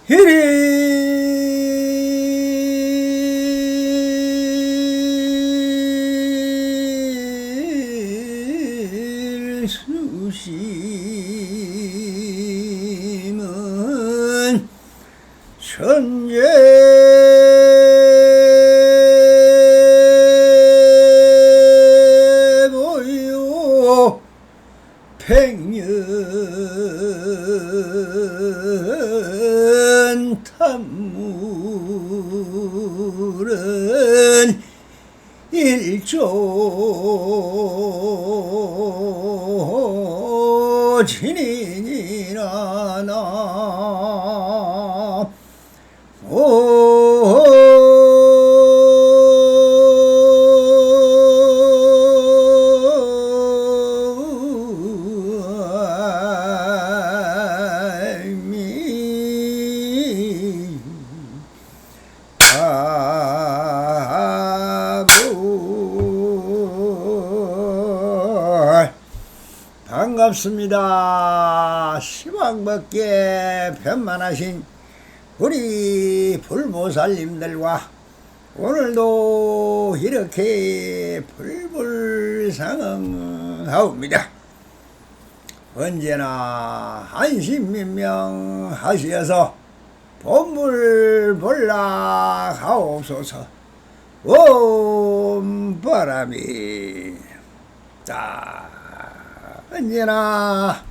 일일 수심은 천재 보요 백년 탐물은 일조 진인이라 나 반갑습니다. 시방밖에 편만하신 우리 불보살님들과 오늘도 이렇게 불불상응하옵니다. 언제나 안심민명하시어서 본불볼락하옵소서. 옴 바람이 자 언제나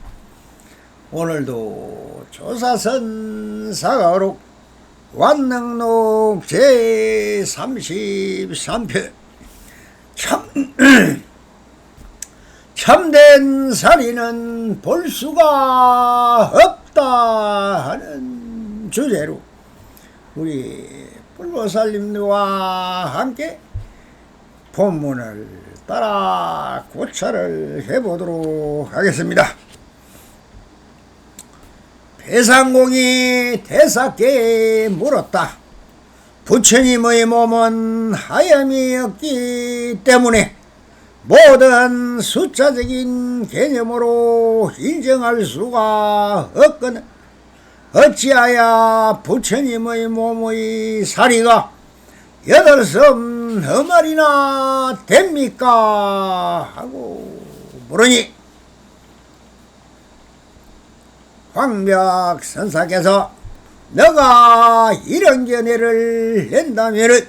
오늘도 조사선 사가록 완능록 제33편 참된 살인은 볼 수가 없다 하는 주제로 우리 불보살님들과 함께 본문을 따라 고찰을 해보도록 하겠습니다. 배상공이 대사께 물었다. 부처님의 몸은 하염이 없기 때문에 모든 숫자적인 개념으로 인정할 수가 없거늘 어찌하여 부처님의 몸의 사리가 8섬 어마리나 됩니까? 하고 물으니 황벽선사께서 너가 이런 견해를 낸다면은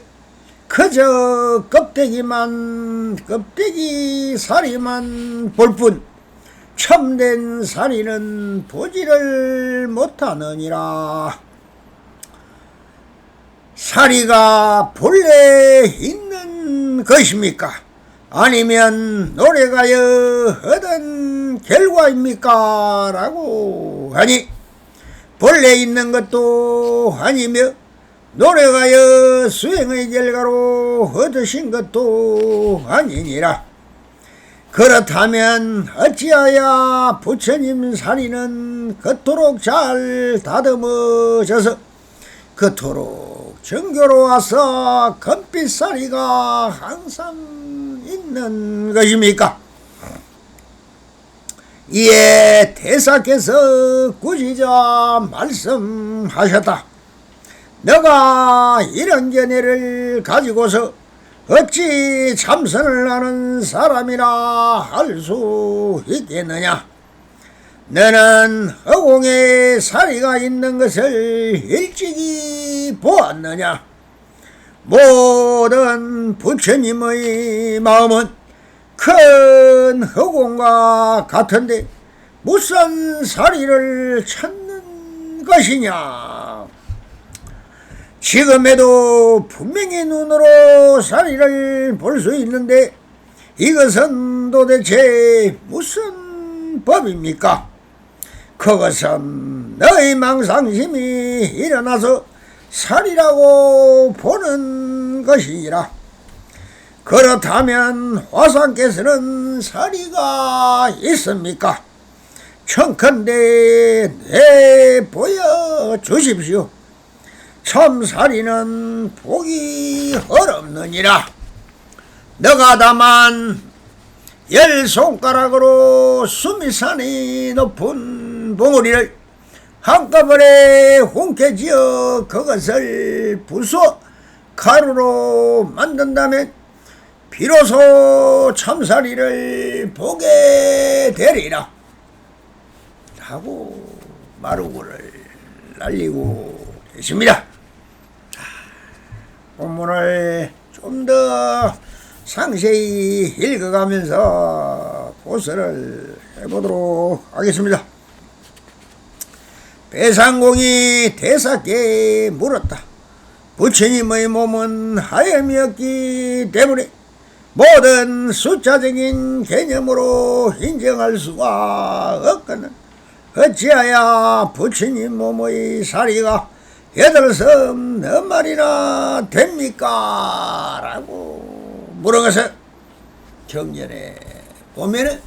그저 껍데기 살이만 볼 뿐 참된 살이는 보지를 못하느니라. 사리가 본래 있는 것입니까? 아니면 노래가여 얻은 결과입니까? 라고 하니 본래 있는 것도 아니며 노래가여 수행의 결과로 얻으신 것도 아니니라. 그렇다면 어찌하여 부처님 사리는 그토록 잘 다듬어져서 그토록 정교로와서 금빛사리가 항상 있는 것입니까? 이에 대사께서 꾸짖어 말씀하셨다. 너가 이런 견해를 가지고서 어찌 참선을 하는 사람이라 할 수 있겠느냐? 너는 허공에 사리가 있는 것을 일찍이 보았느냐? 모든 부처님의 마음은 큰 허공과 같은데 무슨 사리를 찾는 것이냐? 지금에도 분명히 눈으로 사리를 볼 수 있는데 이것은 도대체 무슨 법입니까? 그것은 너의 망상심이 일어나서 살이라고 보는 것이니라. 그렇다면 화상께서는 살이가 있습니까? 청컨대 내보여 주십시오. 참살이는 보기 어렵느니라. 너가 다만 10손가락으로 수미산이 높은 봉우리를 한꺼번에 홍케지어 그것을 부숴 가루로 만든다면 비로소 참사리를 보게 되리라 하고 마루구를 날리고 계십니다. 본문을 좀 더 상세히 읽어가면서 고설을 해보도록 하겠습니다. 배상공이 대사께 물었다. 부처님의 몸은 하염이었기 때문에 모든 숫자적인 개념으로 인정할 수가 없거늘 어찌하여 부처님 몸의 사리가 8섬 몇 마리나 됩니까? 라고 물은 것은 경전에 보면은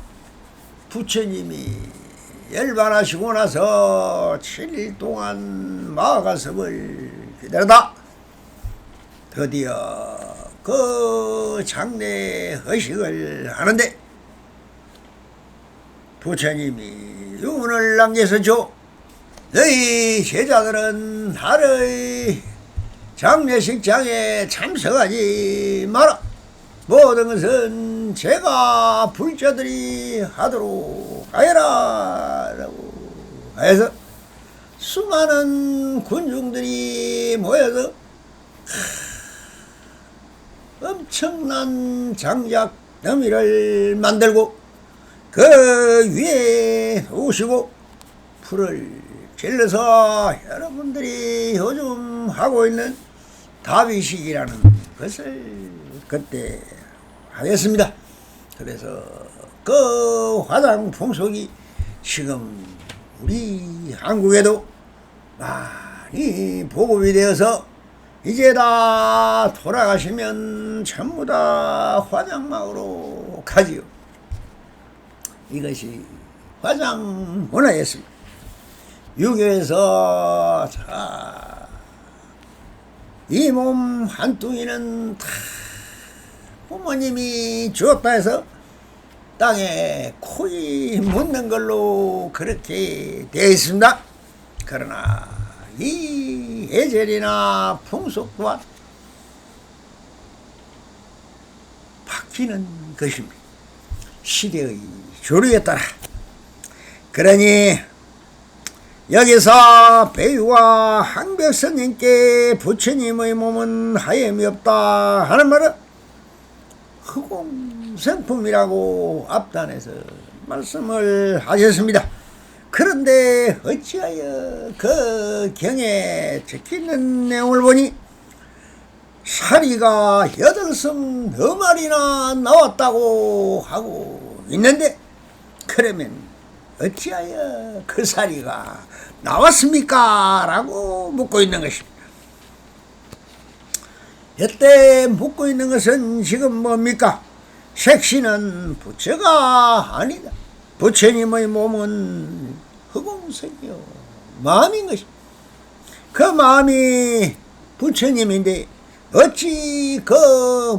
부처님이 열반하시고 나서 7일 동안 마가섭을 기다리다 드디어 그 장례 허식을 하는데 부처님이 유문을 남겨서죠. 너희 제자들은 나의 장례식장에 참석하지 마라. 모든 것은 제가 불자들이 하도록 하여라 라고 해서 수많은 군중들이 모여서 엄청난 장작 더미를 만들고 그 위에 놓으시고 불을 질러서 여러분들이 요즘 하고 있는 다비식이라는 것을 그때 하였습니다. 그래서 그 화장 풍속이 지금 우리 한국에도 많이 보급이 되어서 이제 다 돌아가시면 전부 다 화장막으로 가지요. 이것이 화장 문화였습니다. 유교에서 이 몸 한 뚱이는 다 부모님이 주었다 해서 땅에 코이 묻는 걸로 그렇게 되어 있습니다. 그러나 이 예절이나 풍속 또한 바뀌는 것입니다. 시대의 조류에 따라. 그러니 여기서 배유와 항백스님께 부처님의 몸은 하염이 없다 하는 말은 흑공성품이라고 앞단에서 말씀을 하셨습니다. 그런데 어찌하여 그 경에 적혀있는 내용을 보니 사리가 8섬 4마리나 나왔다고 하고 있는데 그러면 어찌하여 그 사리가 나왔습니까? 라고 묻고 있는 것입니다. 이때 묻고 있는 것은 지금 뭡니까? 색신은 부처가 아니다. 부처님의 몸은 흑공성이요 마음인 것입니다. 그 마음이 부처님인데 어찌 그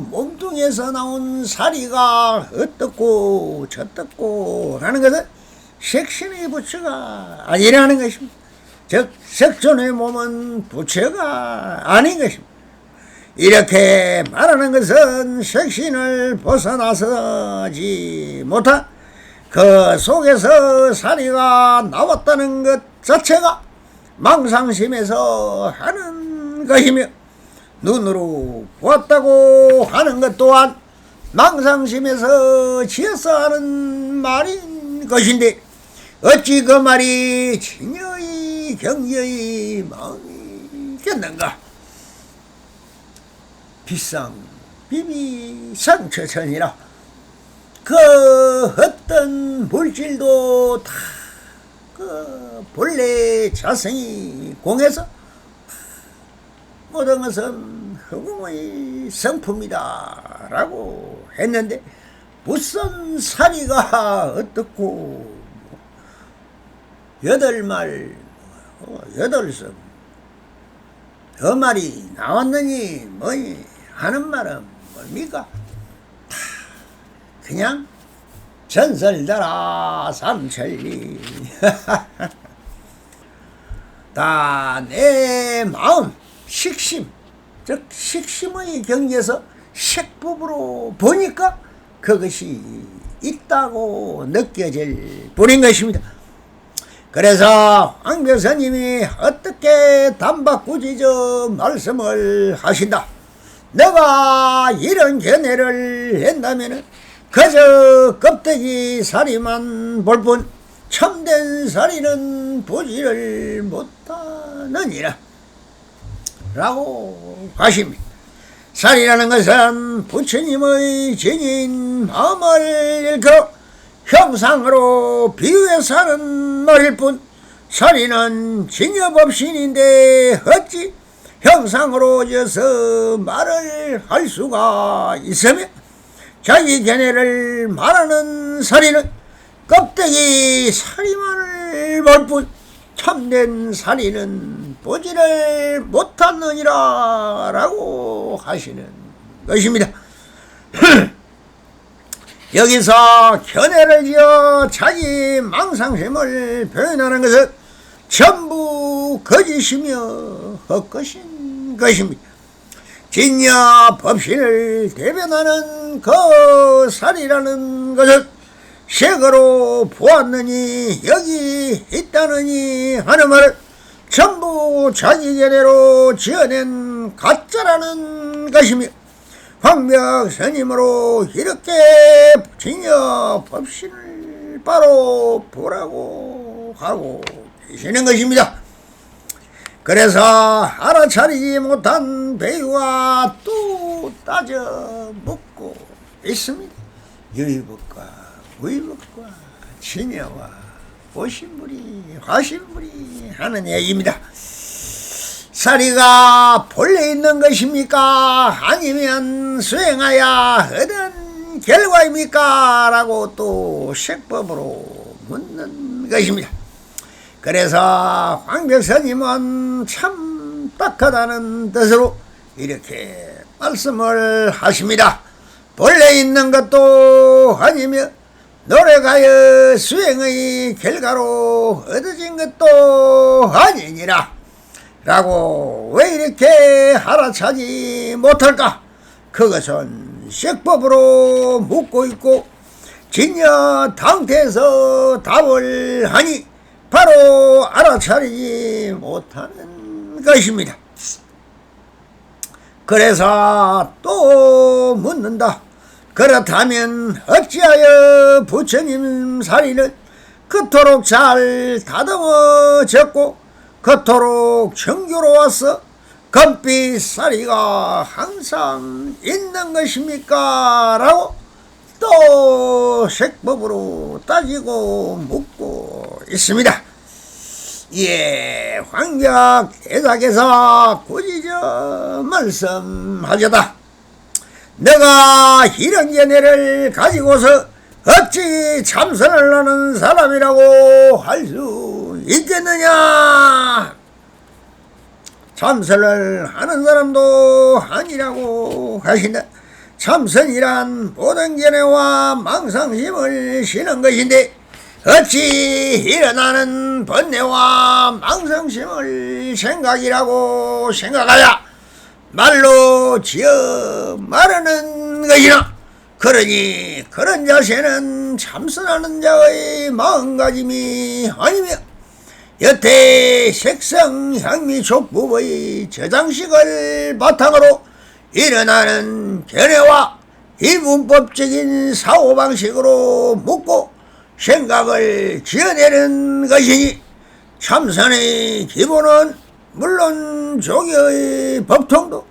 몸뚱이에서 나온 사리가 어떻고 저떻고 하는 것은 색신의 부처가 아니라는 것입니다. 즉 색존의 몸은 부처가 아닌 것입니다. 이렇게 말하는 것은 색신을 벗어나서지 못한 그 속에서 사리가 나왔다는 것 자체가 망상심에서 하는 것이며 눈으로 보았다고 하는 것 또한 망상심에서 지어서 하는 말인 것인데 어찌 그 말이 진여의 경여의 마음이겠는가. 비상 비비 상처천이라 그 어떤 물질도 다 그 본래 자성이 공해서 모든 것은 흑공의 성품이다 라고 했는데 무슨 사리가 어떻고 8말 8섬 2마리 나왔느니 뭐니 하는 말은 뭡니까? 그냥 전설더라 삼천리 다 내 마음 식심, 즉 식심의 경지에서 색법으로 보니까 그것이 있다고 느껴질 뿐인 것입니다. 그래서 황벽사님이 어떻게 단박구지저 말씀을 하신다. 내가 이런 견해를 한다면 그저 껍데기 살이만 볼 뿐 참된 살이는 보지를 못하느니라 라고 하십니다. 살이라는 것은 부처님의 진인 마음을 일컬어 형상으로 비유해서 하는 말일 뿐 살이는 진여법신인데 어찌 형상으로 지어서 말을 할 수가 있으며 자기 견해를 말하는 살이는 껍데기 살이만을 볼 뿐 참된 살이는 보지를 못하느니라 라고 하시는 것입니다. 여기서 견해를 지어 자기 망상심을 표현하는 것은 전부 거짓이며 헛것인 것입니다. 진여 법신을 대변하는 그 살이라는 것은 색으로 보았느니 여기 있다느니 하는 말을 전부 자기 견해로 지어낸 가짜라는 것이며 황벽스님으로 이렇게 진여 법신을 바로 보라고 하고 계시는 것입니다. 그래서 알아차리지 못한 배우와 또 따져 묻고 있습니다. 유의법과 무의법과 진여와 오신물이 화신물이 하는 얘기입니다. 사리가 본래 있는 것입니까? 아니면 수행하야 어떤 결과입니까? 라고 또 색법으로 묻는 것입니다. 그래서 황벽사님은 참 딱하다는 뜻으로 이렇게 말씀을 하십니다. 본래 있는 것도 아니며 노력하여 수행의 결과로 얻어진 것도 아니니라 라고 왜 이렇게 알아차지 못할까? 그것은 색법으로 묻고 있고 진여 당태에서 답을 하니 바로 알아차리지 못하는 것입니다. 그래서 또 묻는다. 그렇다면 어찌하여 부처님 사리는 그토록 잘 다듬어졌고 그토록 정교로워서 금빛 사리가 항상 있는 것입니까? 라고 또 색법으로 따지고 묻고 있습니다. 예, 황벽 대작에서 굳이 말씀하셨다. 내가 이런 견해를 가지고서 어찌 참선을 하는 사람이라고 할 수 있겠느냐? 참선을 하는 사람도 아니라고 하신다. 참선이란 모든 견해와 망상심을 쉬는 것인데 어찌 일어나는 번뇌와 망상심을 생각이라고 생각하야 말로 지어 말하는 것이나 그러니 그런 자세는 참선하는 자의 마음가짐이 아니며 여태 색성 향미 촉법의 저장식을 바탕으로 일어나는 견해와 이분법적인 사고방식으로 묻고 생각을 지어내는 것이니 참선의 기본은 물론 조교의 법통도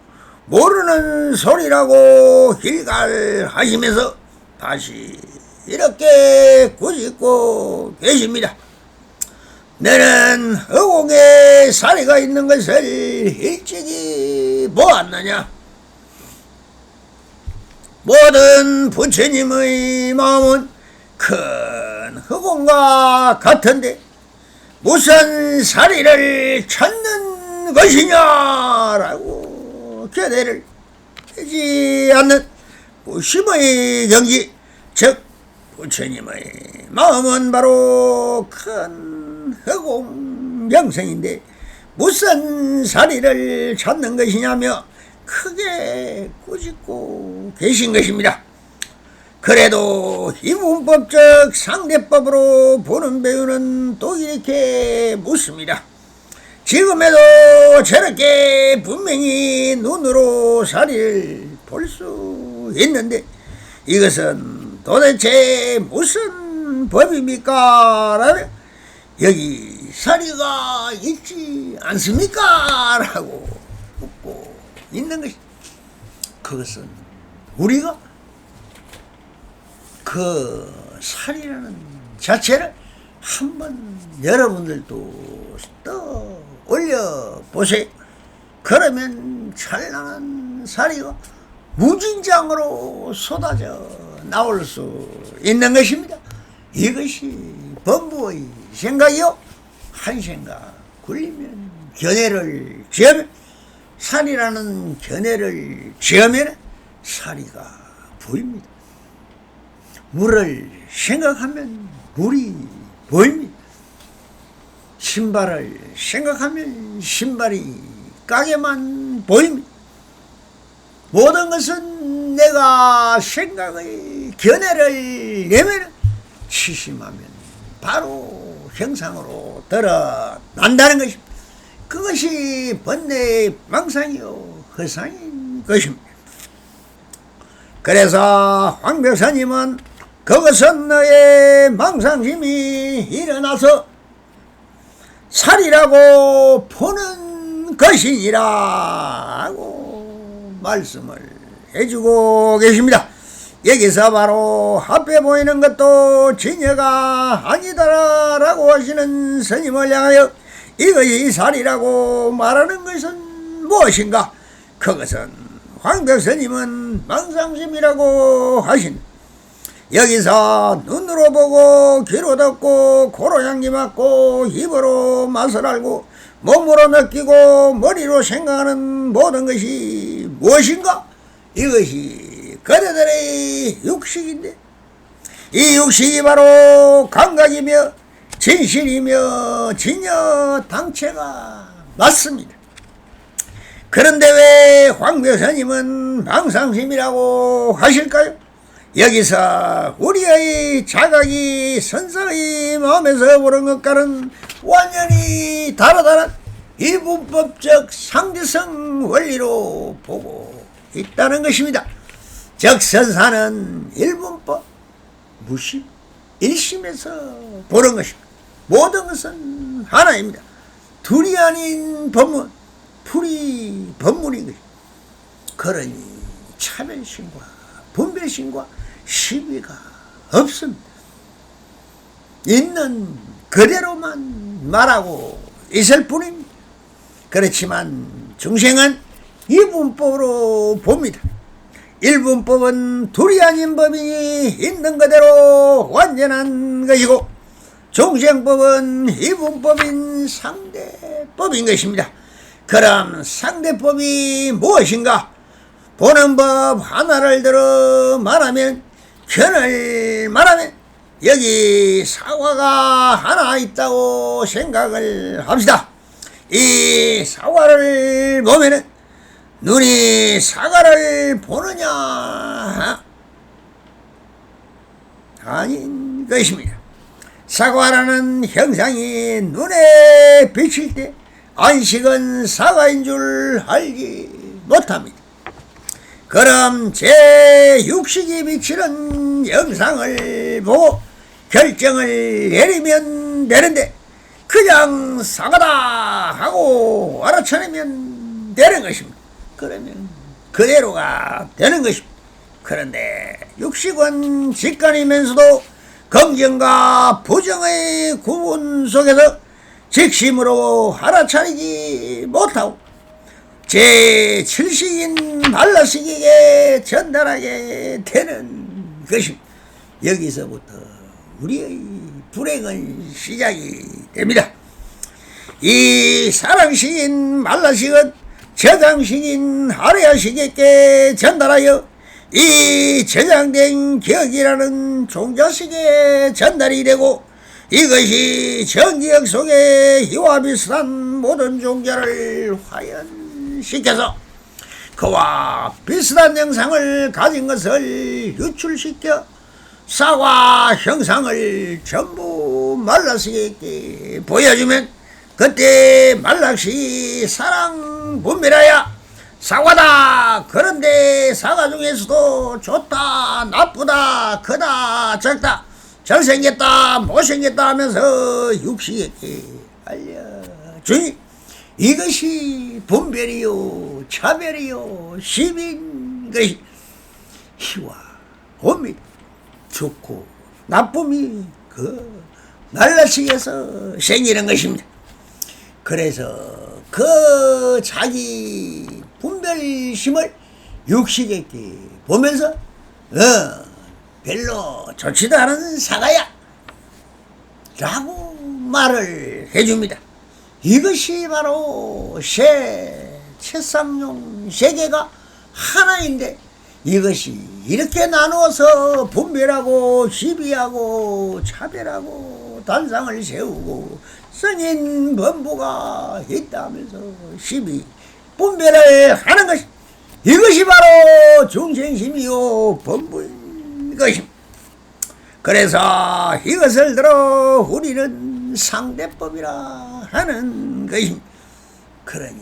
모르는 소리라고 일갈하시면서 다시 이렇게 꾸짖고 계십니다. 너는 허공에 사리가 있는 것을 일찍이 보았느냐? 모든 부처님의 마음은 큰 허공과 같은데 무슨 사리를 찾는 것이냐라고 견해를 하지 않는 무심의 경지, 즉 부처님의 마음은 바로 큰 허공 명성인데 무슨 사리를 찾는 것이냐며 크게 꾸짖고 계신 것입니다. 그래도 이분법적 상대법으로 보는 배우는 또 이렇게 묻습니다. 지금에도 저렇게 분명히 눈으로 사리를 볼 수 있는데 이것은 도대체 무슨 법입니까? 라며 여기 사리가 있지 않습니까? 라고 묻고 있는 것이, 그것은 우리가 그 사리라는 자체를 한번 여러분들도 떠올려 보세요. 그러면 찬란한 사리가 무진장으로 쏟아져 나올 수 있는 것입니다. 이것이 범부의 생각이요. 한 생각 굴리면 견해를 지으면, 산이라는 견해를 지으면 사리가 보입니다. 물을 생각하면 물이 보입니다. 신발을 생각하면 신발이 까게만 보입니다. 모든 것은 내가 생각의 견해를 내면 치심하면 바로 형상으로 드러난다는 것입니다. 그것이 번뇌의 망상이요 허상인 것입니다. 그래서 황벽사님은 그것은 너의 망상심이 일어나서 살이라고 보는 것이니라 하고 말씀을 해주고 계십니다. 여기서 바로 앞에 보이는 것도 진여가 아니다라고 하시는 스님을 향하여 이것이 살이라고 말하는 것은 무엇인가? 그것은 황벽스님은 망상심이라고 하신, 여기서 눈으로 보고 귀로 듣고 코로 향기 맡고 입으로 맛을 알고 몸으로 느끼고 머리로 생각하는 모든 것이 무엇인가? 이것이 그대들의 육식인데, 이 육식이 바로 감각이며 진실이며 진여 당체가 맞습니다. 그런데 왜 황묘사님은 망상심이라고 하실까요? 여기서 우리의 자각이 선사의 마음에서 보는 것과는 완전히 다르다는 이분법적 상대성 원리로 보고 있다는 것입니다. 즉 선사는 일분법, 무심, 일심에서 보는 것입니다. 모든 것은 하나입니다. 둘이 아닌 법문, 풀이 법문인 것입니다. 그러니 차별심과 분별심과 시비가 없습니다. 있는 그대로만 말하고 있을 뿐입니다. 그렇지만 중생은 이분법으로 봅니다. 일분법은 둘이 아닌 법이 있는 그대로 완전한 것이고, 중생법은 이분법인 상대법인 것입니다. 그럼 상대법이 무엇인가? 보는 법 하나를 들어 말하면, 견을 말하면 여기 사과가 하나 있다고 생각을 합시다. 이 사과를 보면은 눈이 사과를 보느냐? 아닌 것입니다. 사과라는 형상이 눈에 비칠 때 안식은 사과인 줄 알지 못합니다. 그럼 제6식이 비치는 영상을 보고 결정을 내리면 되는데, 그냥 사과다 하고 알아차리면 되는 것입니다. 그러면 그대로가 되는 것입니다. 그런데 육식은 직관이면서도 긍정과 부정의 구분 속에서 직심으로 알아차리지 못하고 제7식인 말라식에게 전달하게 되는 것입니다. 여기서부터 우리의 불행은 시작이 됩니다. 이 사랑식인 말라식은 저장식인 아레아식에게 전달하여 이 저장된 기억이라는 종자식에 전달이 되고, 이것이 정기역 속에 이와 비슷한 모든 종교를 화연시켜서 그와 비슷한 영상을 가진 것을 유출시켜 사과 형상을 전부 말라스에게 보여주면 그때 말락시 사랑 분별하여 사과다. 그런데 사과 중에서도 좋다, 나쁘다, 크다, 작다, 잘생겼다, 못생겼다 하면서 육식에게 알려주니 이것이 분별이요 차별이요 시비인 것이 희와 홈이 좋고 나쁨이 그 말라식에서 생기는 것입니다. 그래서 그 자기 분별심을 육식에게 보면서 별로 좋지도 않은 사과야 라고 말을 해줍니다. 이것이 바로 채쌍용 세계가 하나인데 이것이 이렇게 나누어서 분별하고 시비하고 차별하고 단상을 세우고 성인 범부가 있다면서 시비 분별을 하는 것이 이것이 바로 중생심이요 범부인 것입니다. 그래서 이것을 들어 우리는 상대법이라 하는 것입니다. 그러니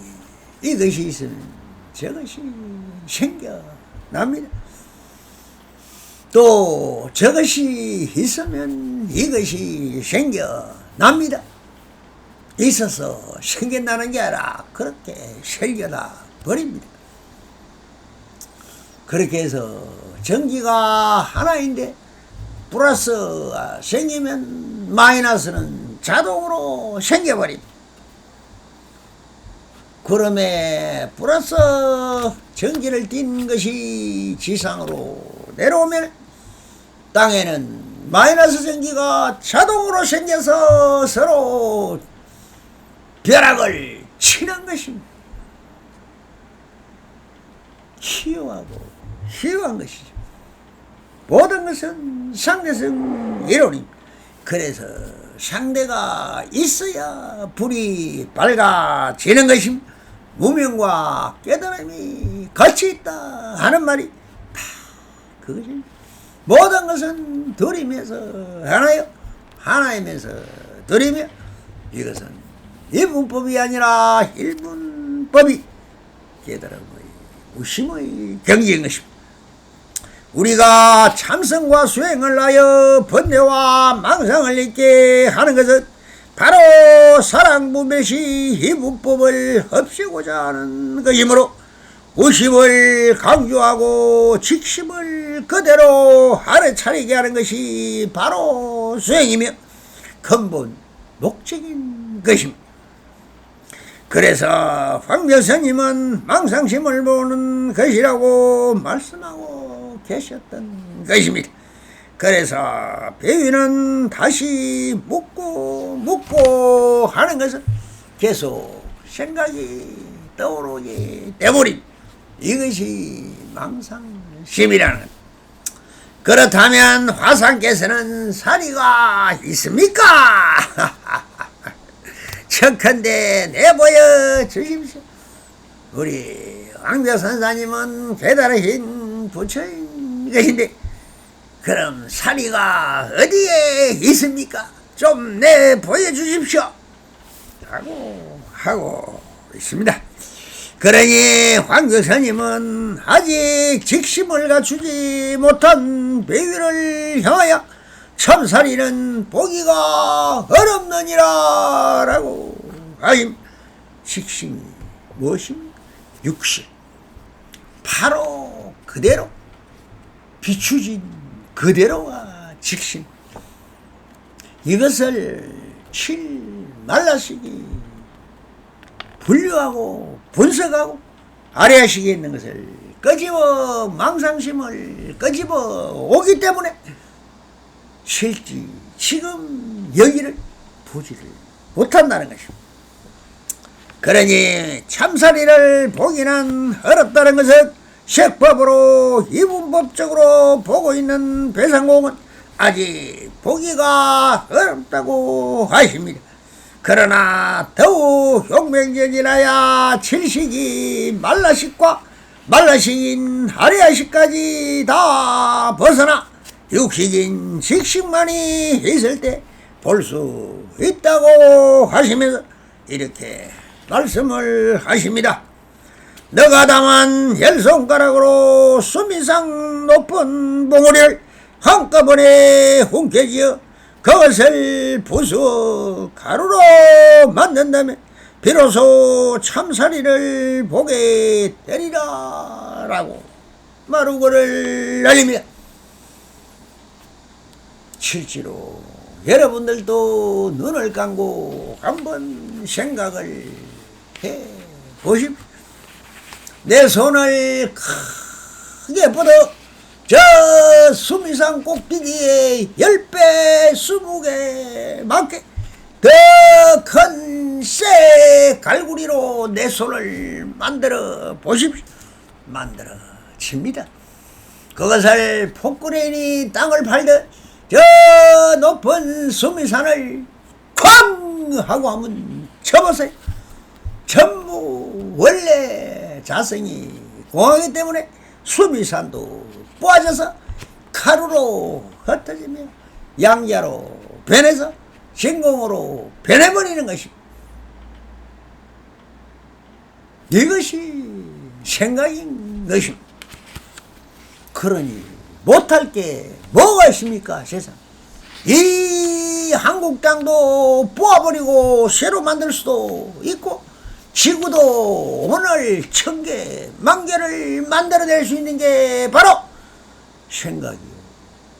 이것이 있으면 저것이 생겨납니다. 또 저것이 있으면 이것이 생겨납니다. 있어서 생겨나는 게 아니라 그렇게 생겨나 버립니다. 그렇게 해서 전기가 하나인데 플러스가 생기면 마이너스는 자동으로 생겨버립니다. 그러면 플러스 전기를 띈 것이 지상으로 내려오면 땅에는 마이너스 전기가 자동으로 생겨서 서로 벼락을 치는 것입니다. 희유한 것이죠. 모든 것은 상대성 이론입니다. 그래서 상대가 있어야 불이 밝아지는 것입니다. 무명과 깨달음이 같이 있다 하는 말이 다 그것입니다. 모든 것은 둘이면서 하나요. 하나이면서 둘이며 이것은 이분법이 아니라 일분법이 깨달음의 무심의 경지인 것입니다. 우리가 참선과 수행을 하여 번뇌와 망상을 잊게 하는 것은 바로 사랑분별시 이분법을 없애고자 하는 것이므로 우심을 강조하고 직심을 그대로 알아차리게 하는 것이 바로 수행이며 근본 목적인 것입니다. 그래서 황벽스님은 망상심을 보는 것이라고 말씀하고 계셨던 것입니다. 그래서 배위는 다시 묻고 하는 것은 계속 생각이 떠오르게 되버린 이것이 망상심이라는 것. 그렇다면 화상께서는 사리가 있습니까? 척한데 내보여 주십시오. 우리 황벽선사님은 깨달으신 부처인 것인데 그럼 사리가 어디에 있습니까? 좀 내보여 주십시오. 라고 하고 있습니다. 그러니 황벽선님은 아직 직심을 갖추지 못한 배위를 향하여 참사리는 보기가 어렵느니라 라고 하임. 직심이 무엇입니까? 육신. 바로 그대로 비추진 그대로가 직심. 이것을 말라시기 분류하고 분석하고 아래하시기에 있는 것을 끄집어 망상심을 끄집어 오기 때문에 실지 지금 여기를 보지를 못한다는 것입니다. 그러니 참사리를 보기는 어렵다는 것은 색법으로 이분법적으로 보고 있는 배상공은 아직 보기가 어렵다고 하십니다. 그러나 더욱 혁명전이라야 칠식이 말라식과 말라식인 하리아식까지 다 벗어나 육식인 식식만이 있을 때 볼 수 있다고 하시면서 이렇게 말씀을 하십니다. 너가 담은 열 손가락으로 수미상 높은 봉우리를 한꺼번에 훔켜지어 그것을 부수어 가루로 만든다면 비로소 참사리를 보게 되리라 라고 마루고를 날립니다. 실제로 여러분들도 눈을 감고 한번 생각을 해 보십시오. 내 손을 크게 뻗어 저 수미산 꼭대기에 10배 20개 맞게 더 큰 쇠 갈구리로 내 손을 만들어 보십시오. 만들어집니다. 그것을 포크레인이 땅을 팔듯 저 높은 수미산을 쾅 하고 한번 쳐보세요. 전부 원래 자성이 공하기 때문에 수미산도 빠져서 가루로 흩어지며 양자로 변해서 진공으로 변해버리는 것입니다. 이것이 생각인 것입니다. 그러니 못할 게 뭐가 있습니까? 세상 이 한국 땅도 뽑아버리고 새로 만들 수도 있고 지구도 오늘 1000개, 10,000개를 만들어낼 수 있는 게 바로 생각이요,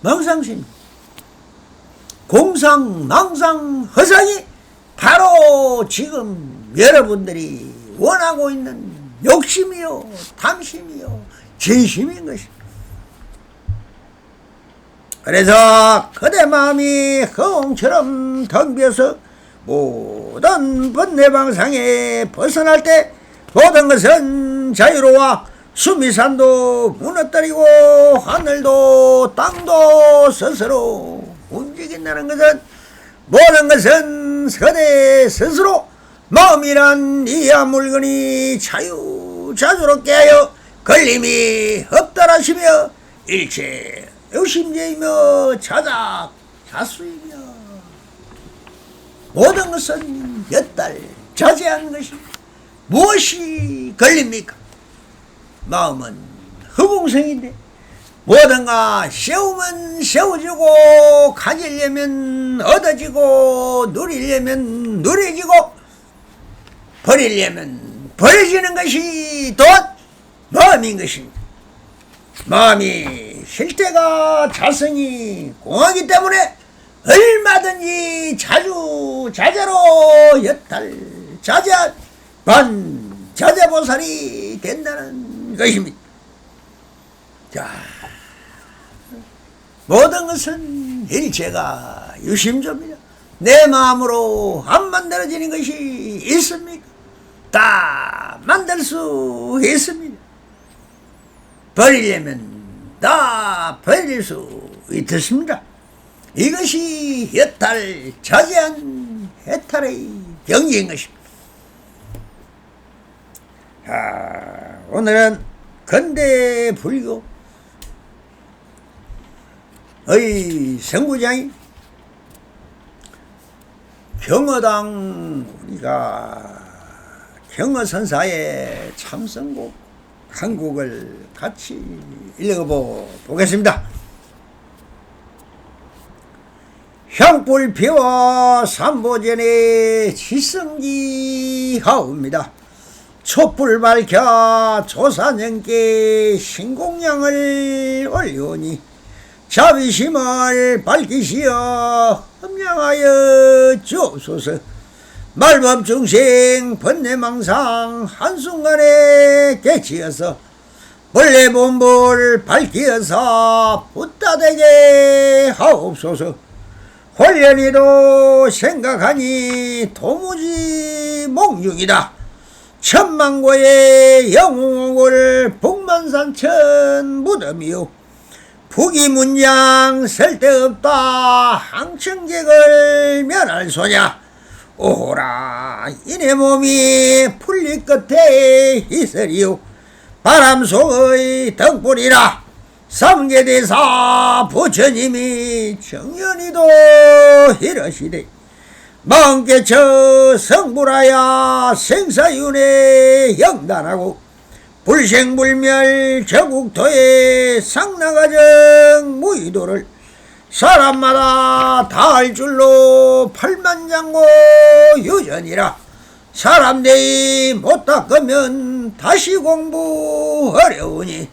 망상심입니다. 공상, 망상, 허상이 바로 지금 여러분들이 원하고 있는 욕심이요, 탐심이요, 진심인 것입니다. 그래서 그대 마음이 허공처럼 텅비어서 모든 번뇌방상에 벗어날 때 모든 것은 자유로워 수미산도 무너뜨리고 하늘도 땅도 스스로 움직인다는 것은 모든 것은 그대 스스로 마음이란 이하 물건이 자유자주롭게 하여 걸림이 없다라시며 일체 욕심제이며 자작 자수이며 모든 것은 몇 달 자제한 것이 무엇이 걸립니까? 마음은 허공성인데 뭐든가 세우면 세워지고 가지려면 얻어지고 누리려면 누려지고 버리려면 버려지는 것이 곧 마음인 것입니다. 마음이 실태가 자성이 공하기 때문에 얼마든지 자자로 여탈 자자 반자자보살이 된다는 것입니다. 자, 모든 것은 일체가 유심조입니다. 내 마음으로 안 만들어지는 것이 있습니까? 다 만들 수 있습니다. 버리려면 다 버릴 수 있습니다. 이것이 여탈 자제한 해탈의 경지인 것입니다. 자, 오늘은 근대 불교의 선구장인 경어당 우리가 경어선사의 참선곡 한 곡을 같이 읽어보겠습니다. 향불 피워 삼보전에 지성기 하옵니다. 촛불 밝혀 조사년께 신공양을 올려오니 자비심을 밝히시어 험량하여 주옵소서. 말법중생 번뇌망상 한순간에 깨치어서 본래 본불 밝히어서 붓다되게 하옵소서. 홀연히도 생각하니 도무지 몽중이다. 천만고의 영웅을 북만산천 무덤이요 부귀문장 쓸데없다 항청객을 면할 소냐. 오호라 이내 몸이 풀릴 끝에 이슬이요 바람 속의 등불이라. 삼계대사 부처님이 정연히도 이러시되 마음께쳐 성불하야 생사윤회 영단하고 불생불멸 저국토의 상나가정 무의도를 사람마다 다 할 줄로 팔만장고 유전이라. 사람 대이 못 닦으면 다시 공부 어려우니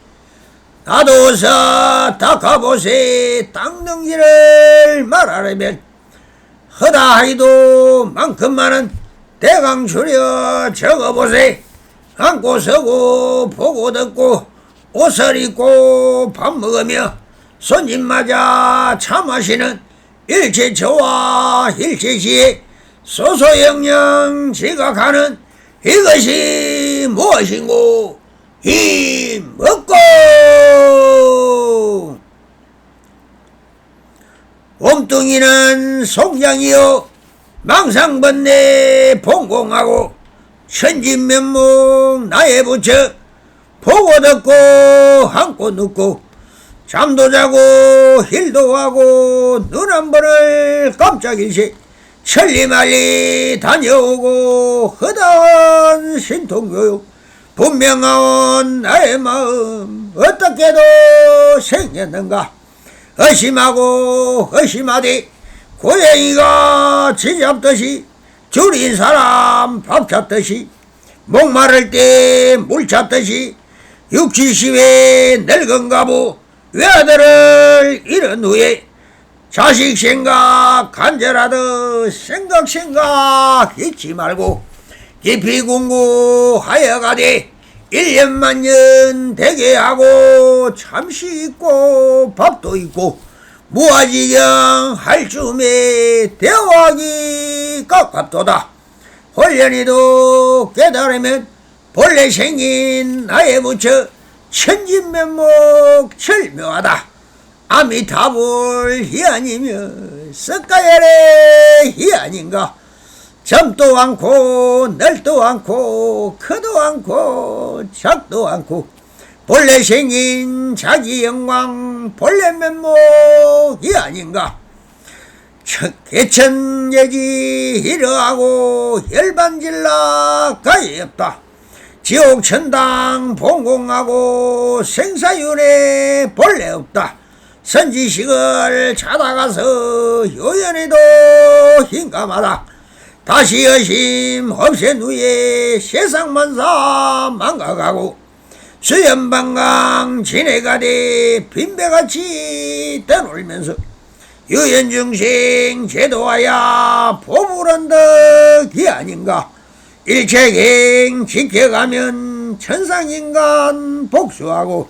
나도서 닦아보세. 닦는기를 말하려면 허다하이도 만큼만은 대강 추려 적어보세. 앉고 서고 보고 듣고 옷을 입고 밥 먹으며 손님 맞아 차 마시는 일체처와 일체시에 소소영영 지각하는 이것이 무엇인고. 힘 먹고 몸뚱이는 송장이요 망상번뇌 봉공하고 천진면목 나에 붙여 보고 듣고 앉고 눕고 잠도 자고 힐도 하고 눈 한 번을 깜짝일세 천리말리 다녀오고 허다한 신통교육 분명하온 나의 마음 어떻게도 생겼는가. 의심하고 의심하되 고양이가 쥐 잡듯이 줄인 사람 밥 잡듯이 목마를 때 물 잡듯이 60에 늙은가부 외아들을 잃은 후에 자식 생각 간절하듯 생각 잊지 말고 깊이 공부하여 가되 1년만년 되게 하고 잠시 있고 밥도 있고 무아지경 할 쯤에 대화하기 가깝도다. 홀연히도 깨달으면 본래 생긴 나의 부처 천진면목 절묘하다. 아미타불 이 아니며 썩가야래 이 아닌가. 점도 않고 넓도 않고 크도 않고 작도 않고 본래 생긴 자기 영광 본래 면목이 아닌가. 개천예지 이러하고 열반질라 가히 없다. 지옥천당 봉공하고 생사윤회 본래 없다. 선지식을 찾아가서 요연해도 힘감하다. 다시 여심 없앤 후에 세상만사 망각하고 수연방강 지내가되 빈배같이 떠놀면서 유연중생 제도하야 보물언덕이 아닌가. 일체행 지켜가면 천상인간 복수하고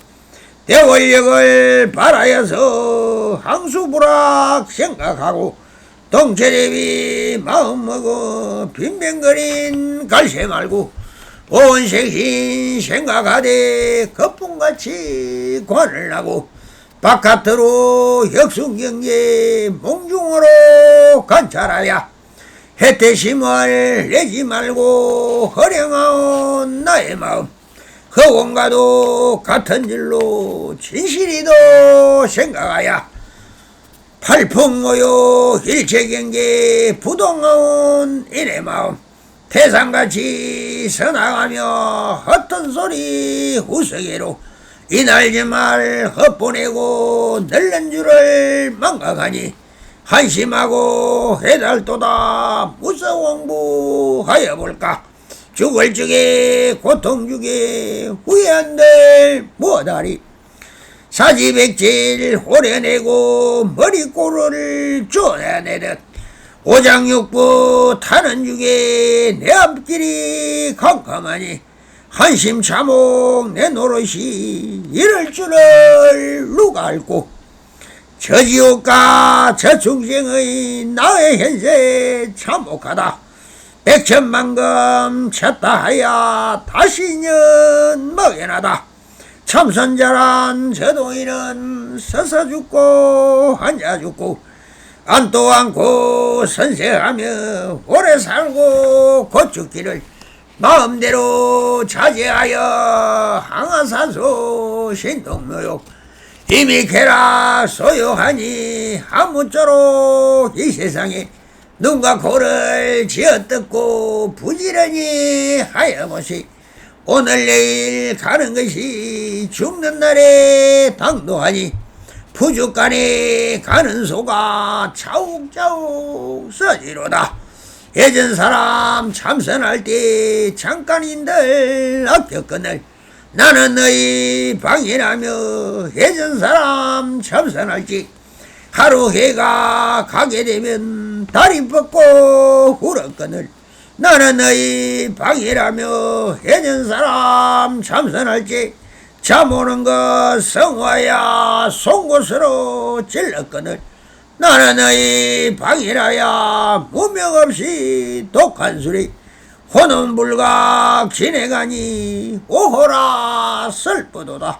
대원력을 바라여서 항수불락 생각하고 동체대비 마음먹어 빈병거린 갈새 말고 온생신 생각하되 거품같이 관을 하고 바깥으로 혁순경계 몽중으로 관찰하야 혜태심을 내지 말고 허령하온 나의 마음 허공과도 같은 일로 진실이도 생각하야 팔풍모요 일체경계 부동하온 이내 마음 태산같이 서나가며 헛된 소리 후석이로 이날저말 헛보내고 늙는 줄을 망각하니 한심하고 해달도다 무서공부하여 볼까. 죽을 적에 고통 주게 후회한들 무엇하리. 사지백질 호려내고 머리꼬를 쪼내내듯 오장육부 타는 중에 내 앞길이 캄캄하니 한심참혹 내 노릇이 이럴 줄을 누가 알고 저 지옥과 저 중생의 나의 현세 참혹하다. 백천만금 쳤다 하야 다시 년 먹여나다. 참선자란 저동이는 서서 죽고 앉아 죽고 앉도 않고 선생하며 오래 살고 곧 죽기를 마음대로 자제하여 항아산소 신동묘욕 이미 개라 소요하니 아무쪼록 이 세상에 눈과 코를 쥐어뜯고 부지런히 하여보시 오늘 내일 가는 것이 죽는 날에 당도하니 부죽간에 가는 소가 차욱차욱 써지로다. 예전 사람 참선할 때 잠깐인들 아꼈거늘 나는 너희 방이라며 예전 사람 참선할지 하루 해가 가게 되면 다리 뻗고 울었거늘 나는 너희 방이라며 예전 사람 참선할지 잠 오는 것 성화야 송곳으로 찔렀거늘 나는 너희 방이라야 무명 없이 독한 술이 혼은불각 지내가니 오호라 슬프도다.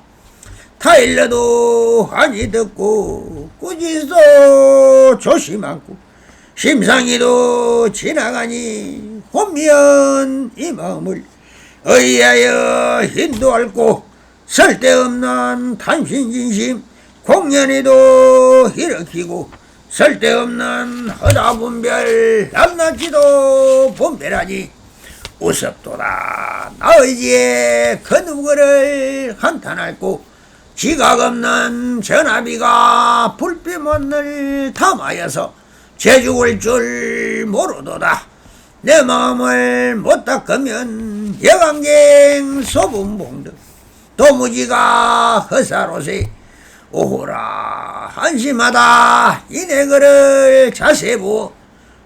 타일러도 아니 듣고 꾸짖어 조심하고 심상이도 지나가니 혼미한 이 마음을 의하여 인도할고 쓸데없는 탐심진심 공연에도 일으키고 쓸데없는 허다분별 낱낱이도 분별하니 우습도다. 나의지에 그 누구를 한탄할고 지각 없는 전화비가 불빛문을 담아여서 재죽을 줄 모르도다. 내 마음을 못 닦으면 여강갱 소분봉득 도무지가 허사로세 오호라 한심하다. 이내 그를 자세 부어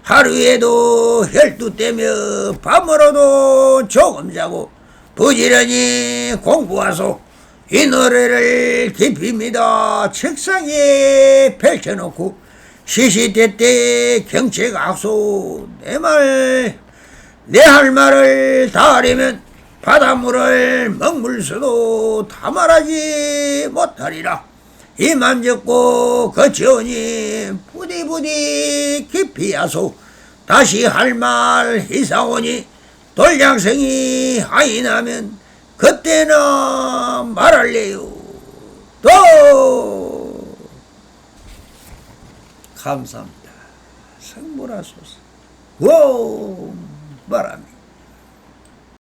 하루에도 혈두 떼며 밤으로도 조금 자고 부지런히 공부하소. 이 노래를 깊이 믿어 책상에 펼쳐놓고 시시때때 경책악소 내 할 말을 다 하려면 바닷물을 먹물 수도 다 말하지 못하리라. 이만 적고 거치오니 부디부디 깊이 하소. 다시 할 말 이사오니 돌장생이 아이 나면 그때나 말할래요. 또 감사합니다. 성불하소서. 오 바람이